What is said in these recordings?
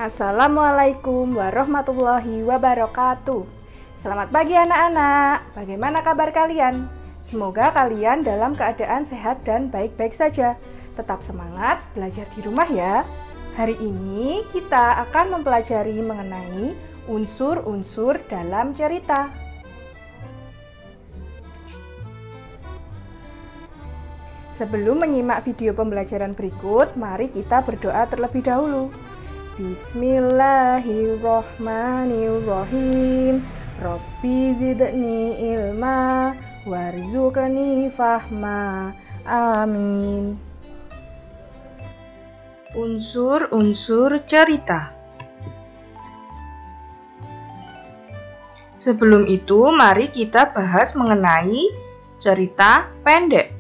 Assalamualaikum warahmatullahi wabarakatuh. Selamat pagi anak-anak, bagaimana kabar kalian? Semoga kalian dalam keadaan sehat dan baik-baik saja. Tetap semangat belajar di rumah ya. Hari ini kita akan mempelajari mengenai unsur-unsur dalam cerita. Sebelum menyimak video pembelajaran berikut, mari kita berdoa terlebih dahulu. Bismillahirrohmanirrohim. Rabbi zidni ilma warzuqni fahma. Amin. Unsur-unsur cerita. Sebelum itu, mari kita bahas mengenai cerita pendek.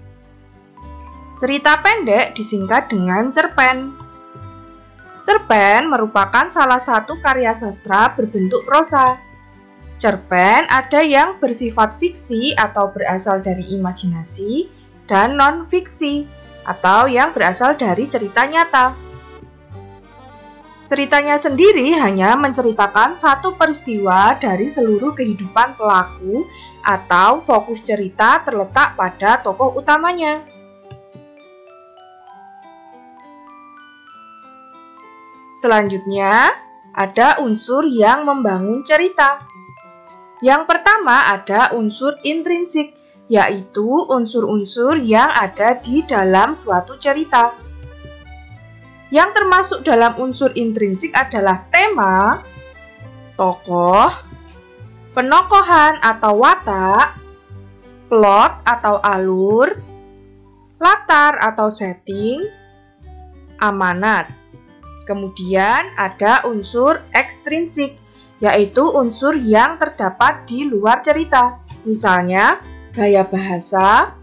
Cerita pendek disingkat dengan cerpen. Cerpen merupakan salah satu karya sastra berbentuk prosa. Cerpen ada yang bersifat fiksi atau berasal dari imajinasi dan non-fiksi atau yang berasal dari cerita nyata. Ceritanya sendiri hanya menceritakan satu peristiwa dari seluruh kehidupan pelaku atau fokus cerita terletak pada tokoh utamanya. Selanjutnya, ada unsur yang membangun cerita. Yang pertama ada unsur intrinsik, yaitu unsur-unsur yang ada di dalam suatu cerita. Yang termasuk dalam unsur intrinsik adalah tema, tokoh, penokohan atau watak, plot atau alur, latar atau setting, amanat. Kemudian ada unsur ekstrinsik, yaitu unsur yang terdapat di luar cerita. Misalnya, gaya bahasa,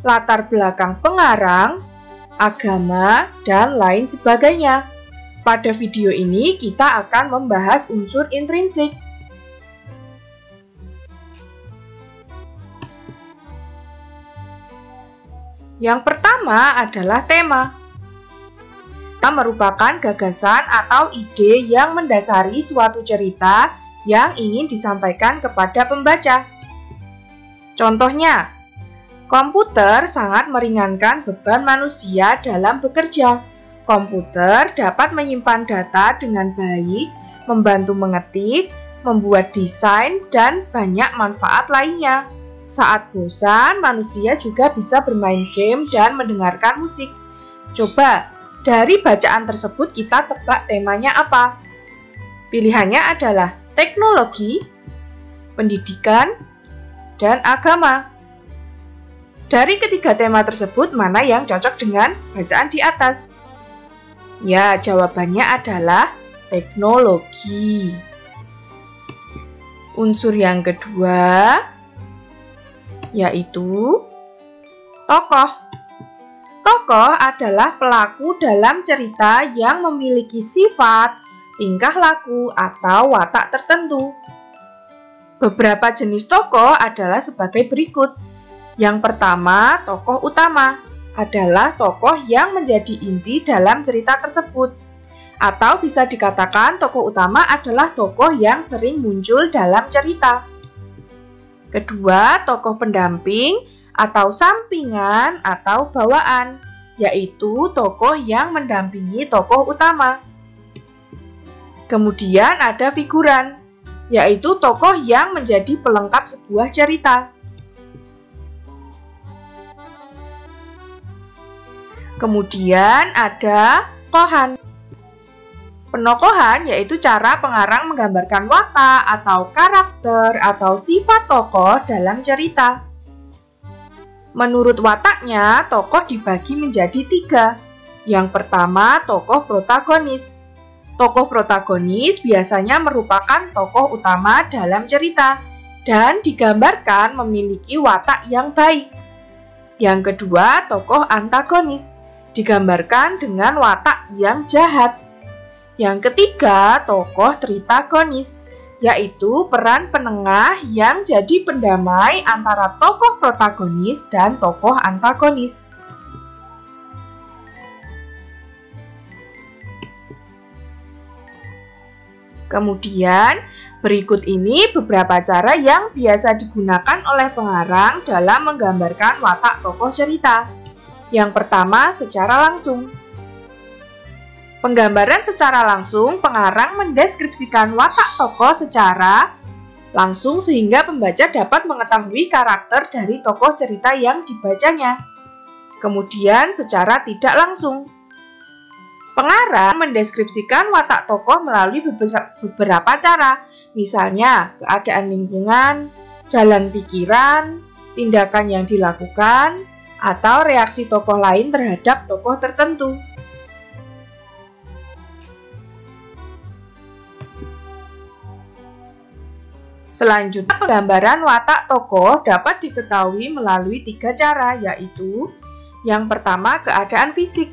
latar belakang pengarang, agama, dan lain sebagainya. Pada video ini kita akan membahas unsur intrinsik. Yang pertama adalah tema. Merupakan gagasan atau ide yang mendasari suatu cerita yang ingin disampaikan kepada pembaca. Contohnya, komputer sangat meringankan beban manusia dalam bekerja. Komputer dapat menyimpan data dengan baik, membantu mengetik, membuat desain, dan banyak manfaat lainnya. Saat bosan, manusia juga bisa bermain game dan mendengarkan musik. Coba, dari bacaan tersebut kita tebak temanya apa? Pilihannya adalah teknologi, pendidikan, dan agama. Dari ketiga tema tersebut, mana yang cocok dengan bacaan di atas? Ya, jawabannya adalah teknologi. Unsur yang kedua yaitu tokoh. Tokoh adalah pelaku dalam cerita yang memiliki sifat, tingkah laku, atau watak tertentu. Beberapa jenis tokoh adalah sebagai berikut. Yang pertama, tokoh utama adalah tokoh yang menjadi inti dalam cerita tersebut. Atau bisa dikatakan tokoh utama adalah tokoh yang sering muncul dalam cerita. Kedua, tokoh pendamping atau sampingan atau bawaan, yaitu tokoh yang mendampingi tokoh utama. Kemudian ada figuran, yaitu tokoh yang menjadi pelengkap sebuah cerita. Kemudian ada penokohan. Penokohan yaitu cara pengarang menggambarkan watak atau karakter atau sifat tokoh dalam cerita. Menurut wataknya, tokoh dibagi menjadi 3. Yang pertama, tokoh protagonis. Tokoh protagonis biasanya merupakan tokoh utama dalam cerita dan digambarkan memiliki watak yang baik. Yang kedua, tokoh antagonis. Digambarkan dengan watak yang jahat. Yang ketiga, tokoh tritagonis, yaitu peran penengah yang jadi pendamai antara tokoh protagonis dan tokoh antagonis. Kemudian, berikut ini beberapa cara yang biasa digunakan oleh pengarang dalam menggambarkan watak tokoh cerita. Yang pertama, secara langsung. Penggambaran secara langsung, pengarang mendeskripsikan watak tokoh secara langsung sehingga pembaca dapat mengetahui karakter dari tokoh cerita yang dibacanya. Kemudian, secara tidak langsung. Pengarang mendeskripsikan watak tokoh melalui beberapa cara, misalnya keadaan lingkungan, jalan pikiran, tindakan yang dilakukan, atau reaksi tokoh lain terhadap tokoh tertentu. Selanjutnya, penggambaran watak tokoh dapat diketahui melalui 3 cara, yaitu yang pertama, keadaan fisik.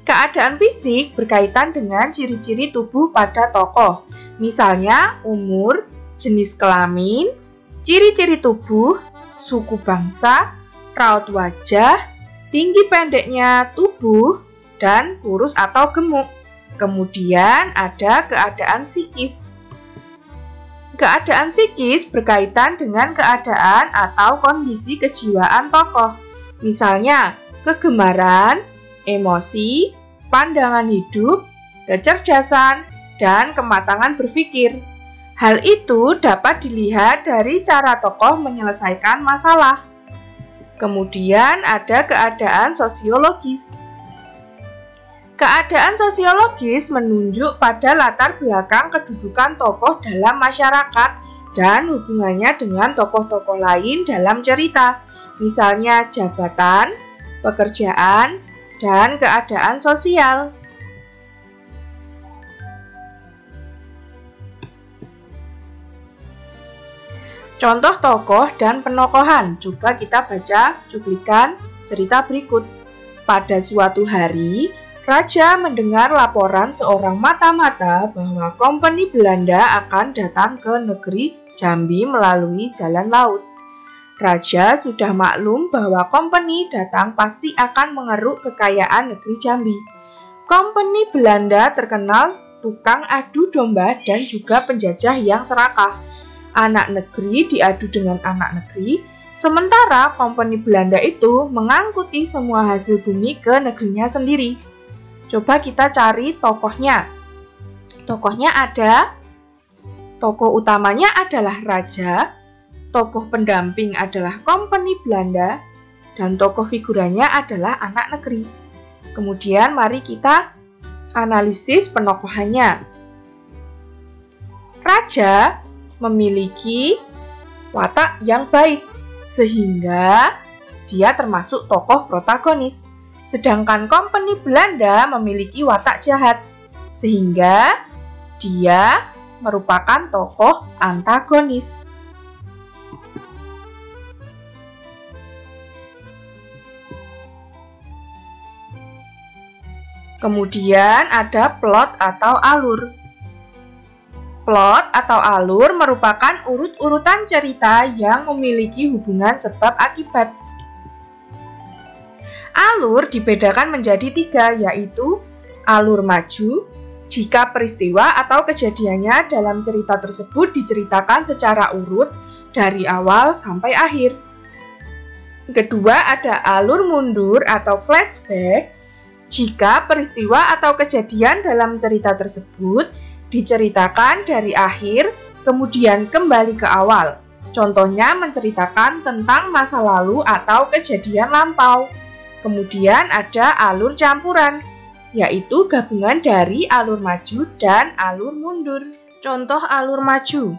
Keadaan fisik berkaitan dengan ciri-ciri tubuh pada tokoh, misalnya umur, jenis kelamin, ciri-ciri tubuh, suku bangsa, raut wajah, tinggi pendeknya tubuh, dan kurus atau gemuk. Kemudian ada keadaan psikis. Keadaan psikis berkaitan dengan keadaan atau kondisi kejiwaan tokoh, misalnya kegemaran, emosi, pandangan hidup, kecerdasan, dan kematangan berpikir. Hal itu dapat dilihat dari cara tokoh menyelesaikan masalah. Kemudian ada keadaan sosiologis. Keadaan sosiologis menunjuk pada latar belakang kedudukan tokoh dalam masyarakat dan hubungannya dengan tokoh-tokoh lain dalam cerita, misalnya jabatan, pekerjaan, dan keadaan sosial. Contoh tokoh dan penokohan. Coba kita baca cuplikan cerita berikut. Pada suatu hari, Raja mendengar laporan seorang mata-mata bahwa kompeni Belanda akan datang ke negeri Jambi melalui jalan laut. Raja sudah maklum bahwa kompeni datang pasti akan mengeruk kekayaan negeri Jambi. Kompeni Belanda terkenal tukang adu domba dan juga penjajah yang serakah. Anak negeri diadu dengan anak negeri, sementara kompeni Belanda itu mengangkuti semua hasil bumi ke negerinya sendiri. Coba kita cari tokohnya. Tokohnya ada, tokoh utamanya adalah raja, tokoh pendamping adalah kompeni Belanda, dan tokoh figurannya adalah anak negeri. Kemudian mari kita analisis penokohannya. Raja memiliki watak yang baik, sehingga dia termasuk tokoh protagonis. Sedangkan kompeni Belanda memiliki watak jahat, sehingga dia merupakan tokoh antagonis. Kemudian ada plot atau alur. Plot atau alur merupakan urut-urutan cerita yang memiliki hubungan sebab akibat. Alur dibedakan menjadi 3, yaitu alur maju, jika peristiwa atau kejadiannya dalam cerita tersebut diceritakan secara urut dari awal sampai akhir. Kedua ada alur mundur atau flashback, jika peristiwa atau kejadian dalam cerita tersebut diceritakan dari akhir, kemudian kembali ke awal. Contohnya menceritakan tentang masa lalu atau kejadian lampau. Kemudian ada alur campuran, yaitu gabungan dari alur maju dan alur mundur. Contoh alur maju.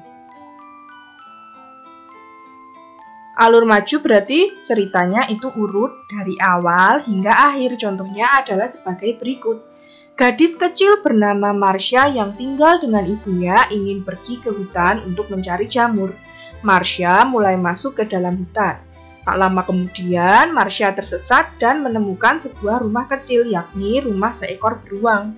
Alur maju berarti ceritanya itu urut dari awal hingga akhir. Contohnya adalah sebagai berikut. Gadis kecil bernama Marsha yang tinggal dengan ibunya ingin pergi ke hutan untuk mencari jamur. Marsha mulai masuk ke dalam hutan. Tak lama kemudian, Marsha tersesat dan menemukan sebuah rumah kecil, yakni rumah seekor beruang.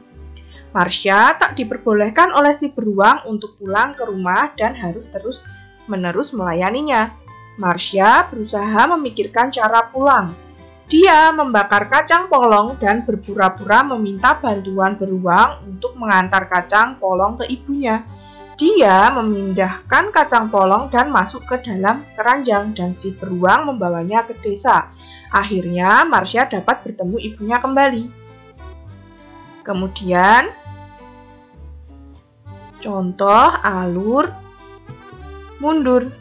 Marsha tak diperbolehkan oleh si beruang untuk pulang ke rumah dan harus terus-menerus melayaninya. Marsha berusaha memikirkan cara pulang. Dia membakar kacang polong dan berpura-pura meminta bantuan beruang untuk mengantar kacang polong ke ibunya. Dia memindahkan kacang polong dan masuk ke dalam keranjang dan si beruang membawanya ke desa. Akhirnya Marsha dapat bertemu ibunya kembali. Kemudian, contoh alur mundur.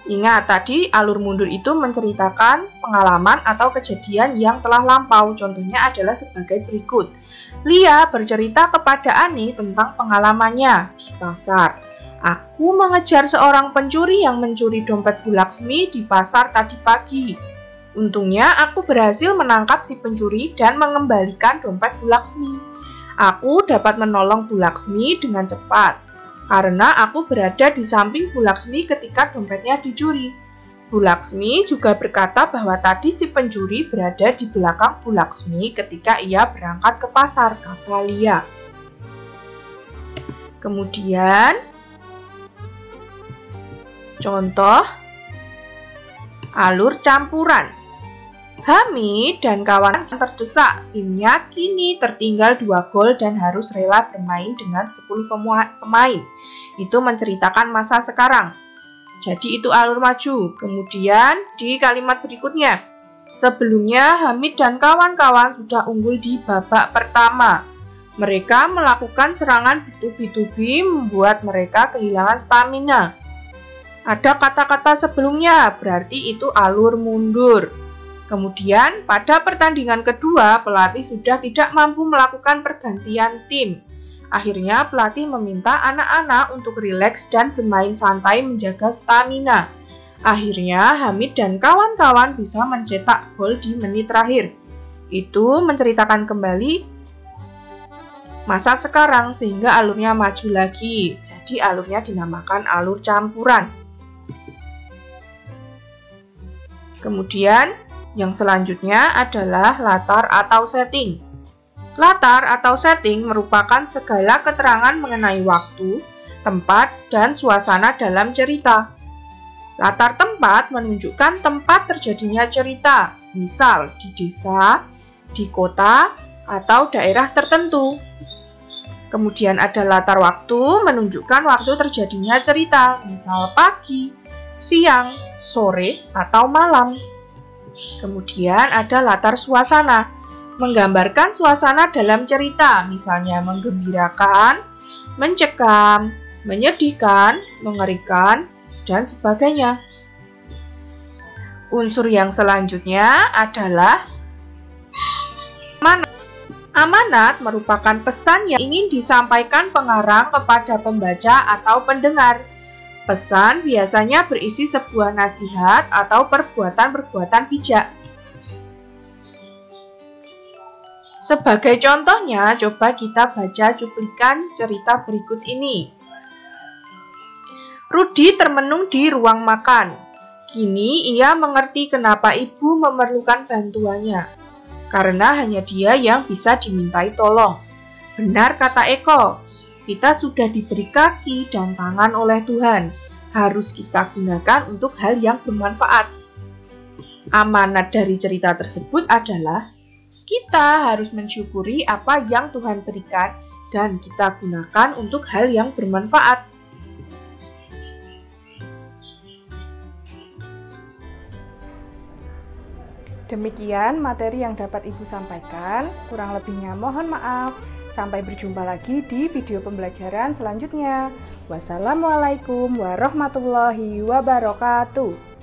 Ingat, tadi alur mundur itu menceritakan pengalaman atau kejadian yang telah lampau. Contohnya adalah sebagai berikut. Lia bercerita kepada Ani tentang pengalamannya di pasar. Aku mengejar seorang pencuri yang mencuri dompet Bu Laksmi di pasar tadi pagi. Untungnya aku berhasil menangkap si pencuri dan mengembalikan dompet Bu Laksmi. Aku dapat menolong Bu Laksmi dengan cepat karena aku berada di samping Bu Laksmi ketika dompetnya dicuri. Bu Laksmi juga berkata bahwa tadi si pencuri berada di belakang Bu Laksmi ketika ia berangkat ke pasar, kata Lia. Kemudian, contoh alur campuran. Hamid dan kawan terdesak. Timnya kini tertinggal 2 gol dan harus rela bermain dengan 10 pemain. Itu menceritakan masa sekarang. Jadi itu alur maju. Kemudian di kalimat berikutnya. Sebelumnya Hamid dan kawan-kawan sudah unggul di babak pertama. Mereka melakukan serangan bertubi-tubi membuat mereka kehilangan stamina. Ada kata-kata sebelumnya, berarti itu alur mundur. Kemudian, pada pertandingan kedua, pelatih sudah tidak mampu melakukan pergantian tim. Akhirnya, pelatih meminta anak-anak untuk rileks dan bermain santai menjaga stamina. Akhirnya, Hamid dan kawan-kawan bisa mencetak gol di menit terakhir. Itu menceritakan kembali masa sekarang sehingga alurnya maju lagi. Jadi, alurnya dinamakan alur campuran. Kemudian, yang selanjutnya adalah latar atau setting. Latar atau setting merupakan segala keterangan mengenai waktu, tempat, dan suasana dalam cerita. Latar tempat menunjukkan tempat terjadinya cerita, misal di desa, di kota, atau daerah tertentu. Kemudian ada latar waktu menunjukkan waktu terjadinya cerita, misal pagi, siang, sore, atau malam. Kemudian ada latar suasana, menggambarkan suasana dalam cerita, misalnya menggembirakan, mencekam, menyedihkan, mengerikan, dan sebagainya. Unsur yang selanjutnya adalah amanat. Amanat merupakan pesan yang ingin disampaikan pengarang kepada pembaca atau pendengar. Pesan biasanya berisi sebuah nasihat atau perbuatan-perbuatan bijak. Sebagai contohnya, coba kita baca cuplikan cerita berikut ini. Rudi termenung di ruang makan. Kini ia mengerti kenapa ibu memerlukan bantuannya, karena hanya dia yang bisa dimintai tolong. Benar kata Eko. Kita sudah diberi kaki dan tangan oleh Tuhan. Harus kita gunakan untuk hal yang bermanfaat. Amanat dari cerita tersebut adalah kita harus mensyukuri apa yang Tuhan berikan dan kita gunakan untuk hal yang bermanfaat. Demikian materi yang dapat Ibu sampaikan. Kurang lebihnya mohon maaf. Sampai berjumpa lagi di video pembelajaran selanjutnya. Wassalamualaikum warahmatullahi wabarakatuh.